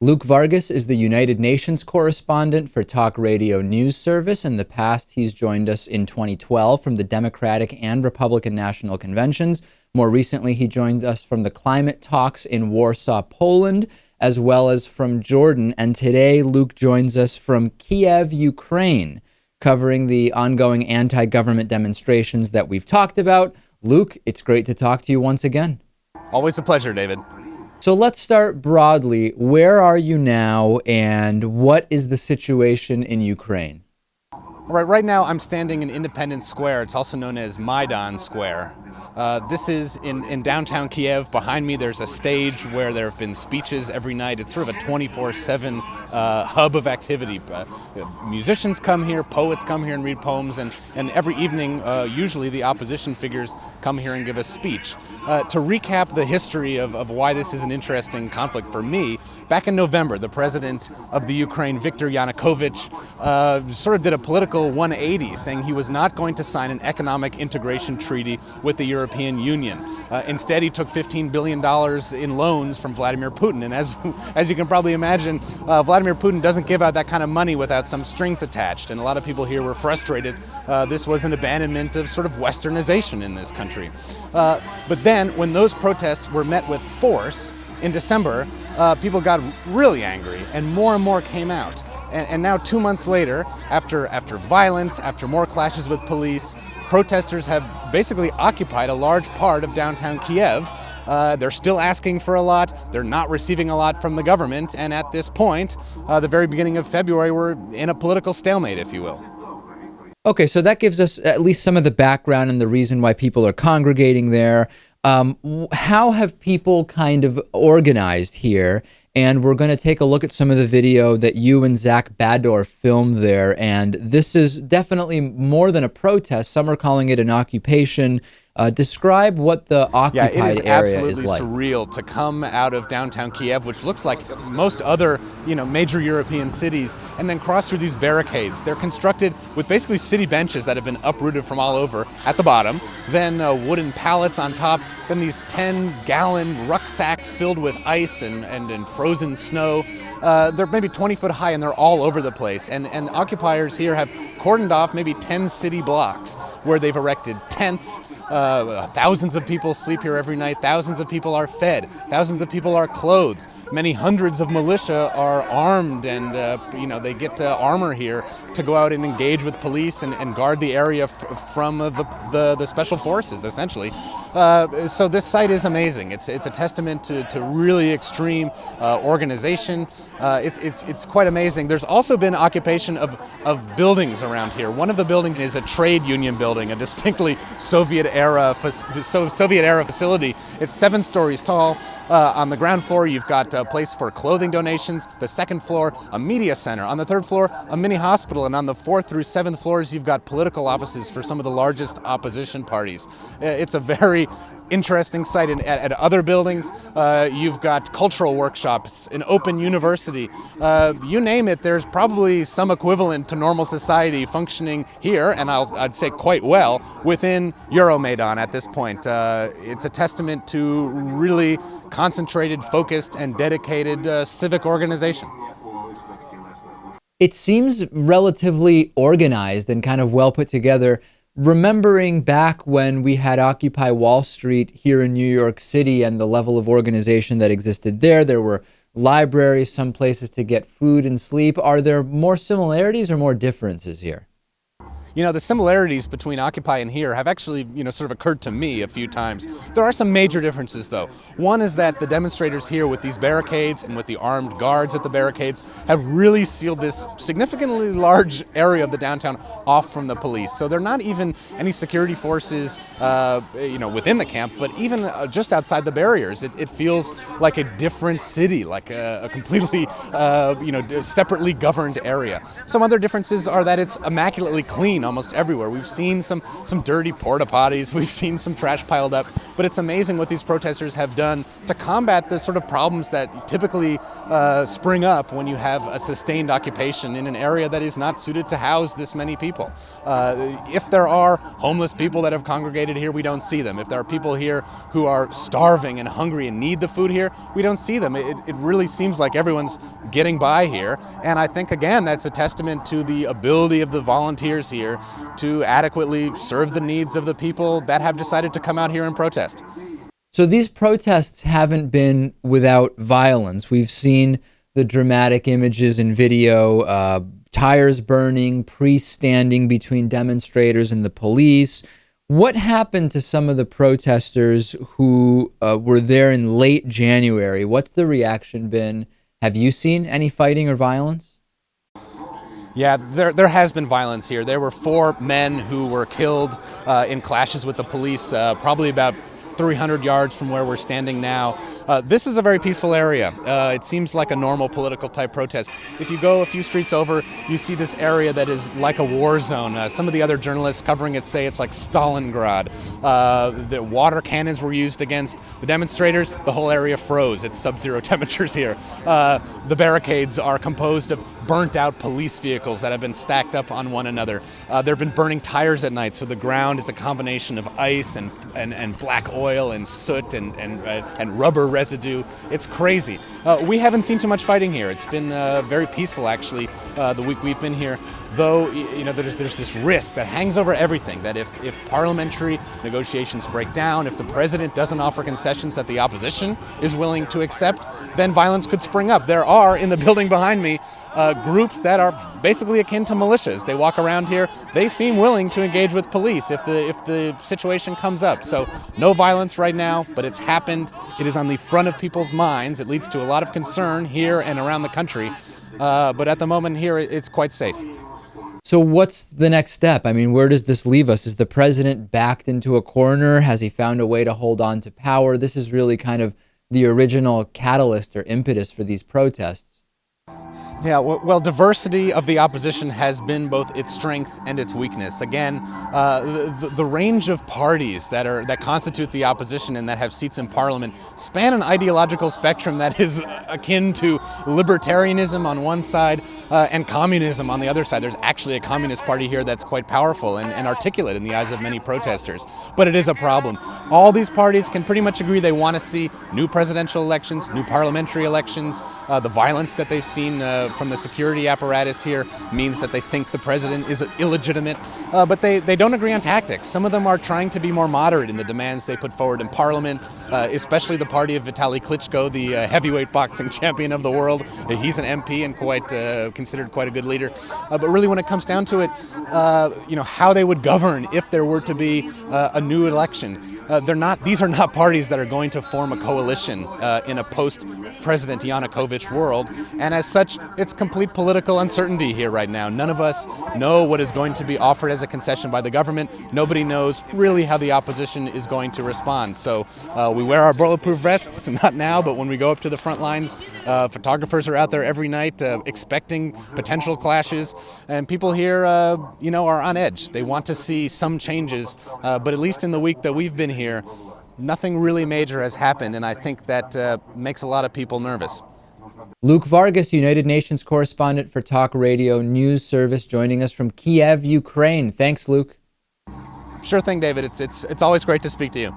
Luke Vargas is the United Nations correspondent for Talk Radio News Service. In the past, he's joined us in 2012 from the Democratic and Republican National Conventions. More recently, he joined us from the climate talks in Warsaw, Poland, as well as from Jordan. And today, Luke joins us from Kiev, Ukraine, covering the ongoing anti-government demonstrations that we've talked about. Luke, it's great to talk to you once again. Always a pleasure, David. So let's start broadly. Where are you now, and what is the situation in Ukraine? All right now I'm standing in Independence Square. It's also known as Maidan Square. This is in downtown Kiev. Behind me there's a stage where there have been speeches every night. It's sort of a 24/7 hub of activity. Musicians come here, poets come here and read poems, and every evening usually the opposition figures come here and give a speech. To recap the history of why this is an interesting conflict for me, back in November, the president of the Ukraine, Viktor Yanukovych, sort of did a political 180, saying he was not going to sign an economic integration treaty with the European Union. Instead, he took $15 billion in loans from Vladimir Putin. And as you can probably imagine, Vladimir Putin doesn't give out that kind of money without some strings attached. And a lot of people here were frustrated. This was an abandonment of sort of westernization in this country. But then, when those protests were met with force in December, people got really angry, and more came out. And now 2 months later, after violence, after more clashes with police, protesters have basically occupied a large part of downtown Kiev. They're still asking for a lot. They're not receiving a lot from the government. And at this point, the very beginning of February, we're in a political stalemate, if you will. Okay, so that gives us at least some of the background and the reason why people are congregating there. How have people kind of organized here? And we're going to take a look at some of the video that you and Zach Bador filmed there. And this is definitely more than a protest. Some are calling it an occupation. Describe what the occupied area is like. It is absolutely surreal to come out of downtown Kiev, which looks like most other, major European cities, and then cross through these barricades. They're constructed with basically city benches that have been uprooted from all over at the bottom, then wooden pallets on top, then these 10-gallon rucksacks filled with ice and frozen snow. They're maybe 20 foot high, and they're all over the place. And occupiers here have cordoned off maybe 10 city blocks where they've erected tents. Thousands of people sleep here every night. Thousands of people are fed. Thousands of people are clothed. Many hundreds of militia are armed, and they get armor here to go out and engage with police and guard the area from the special forces, essentially. So this site is amazing. It's a testament to really extreme organization. It's quite amazing. There's also been occupation of buildings around here. One of the buildings is a trade union building, a distinctly Soviet era facility. It's 7 stories tall. On the ground floor, you've got a place for clothing donations. The second floor, a media center. On the third floor, a mini hospital. And on the 4th through 7th floors, you've got political offices for some of the largest opposition parties. It's a very interesting site. At other buildings, you've got cultural workshops, an open university. You name it, there's probably some equivalent to normal society functioning here, and I'd say quite well, within Euromaidan at this point. It's a testament to really concentrated, focused, and dedicated civic organization. It seems relatively organized and kind of well put together. Remembering back when we had Occupy Wall Street here in New York City and the level of organization that existed there were libraries, some places to get food and sleep. Are there more similarities or more differences here? The similarities between Occupy and here have actually, sort of occurred to me a few times. There are some major differences, though. One is that the demonstrators here with these barricades and with the armed guards at the barricades have really sealed this significantly large area of the downtown off from the police. So there are not even any security forces, within the camp, but even just outside the barriers. It feels like a different city, like a completely, separately governed area. Some other differences are that it's immaculately clean almost everywhere. We've seen some dirty porta potties, we've seen some trash piled up, but it's amazing what these protesters have done to combat the sort of problems that typically spring up when you have a sustained occupation in an area that is not suited to house this many people. If there are homeless people that have congregated here, we don't see them. If there are people here who are starving and hungry and need the food here, we don't see them. It really seems like everyone's getting by here, and I think, again, that's a testament to the ability of the volunteers here to adequately serve the needs of the people that have decided to come out here and protest. So these protests haven't been without violence. We've seen the dramatic images and video, tires burning, priests standing between demonstrators and the police. What happened to some of the protesters who were there in late January? What's the reaction been? Have you seen any fighting or violence? Yeah, there has been violence here. There were 4 men who were killed in clashes with the police, probably about 300 yards from where we're standing now. This is a very peaceful area. It seems like a normal political type protest. If you go a few streets over, you see this area that is like a war zone. Some of the other journalists covering it say it's like Stalingrad. The water cannons were used against the demonstrators. The whole area froze. It's sub-zero temperatures here. The barricades are composed of burnt out police vehicles that have been stacked up on one another. There have been burning tires at night, so the ground is a combination of ice and black oil and soot and rubber residue. It's crazy. We haven't seen too much fighting here. It's been very peaceful, actually, the week we've been here. Though, there's this risk that hangs over everything, that if parliamentary negotiations break down, if the president doesn't offer concessions that the opposition is willing to accept, then violence could spring up. There are, in the building behind me, groups that are basically akin to militias. They walk around here. They seem willing to engage with police if the situation comes up. So no violence right now, but it's happened. It is on the front of people's minds. It leads to a lot of concern here and around the country. But at the moment here, it's quite safe. So what's the next step? I mean, where does this leave us? Is the president backed into a corner? Has he found a way to hold on to power? This is really kind of the original catalyst or impetus for these protests. Yeah, well, diversity of the opposition has been both its strength and its weakness. Again, the range of parties that constitute the opposition and that have seats in parliament span an ideological spectrum that is akin to libertarianism on one side and communism on the other side. There's actually a communist party here that's quite powerful and articulate in the eyes of many protesters. But it is a problem. All these parties can pretty much agree they want to see new presidential elections, new parliamentary elections. The violence that they've seen from the security apparatus here means that they think the president is illegitimate, but they don't agree on tactics. Some of them are trying to be more moderate in the demands they put forward in parliament, especially the party of Vitaly Klitschko, the heavyweight boxing champion of the world. He's an MP and considered quite a good leader. But really, when it comes down to it, how they would govern if there were to be a new election. These are not parties that are going to form a coalition in a post-President Yanukovych world, and as such, it's complete political uncertainty here right now. None of us know what is going to be offered as a concession by the government. Nobody knows really how the opposition is going to respond. So we wear our bulletproof vests, not now, but when we go up to the front lines, photographers are out there every night expecting potential clashes, and people here, are on edge. They want to see some changes, but at least in the week that we've been here, nothing really major has happened, and I think that makes a lot of people nervous. Luke Vargas, United Nations correspondent for Talk Radio News Service, joining us from Kiev, Ukraine. Thanks, Luke. Sure thing, David. It's always great to speak to you.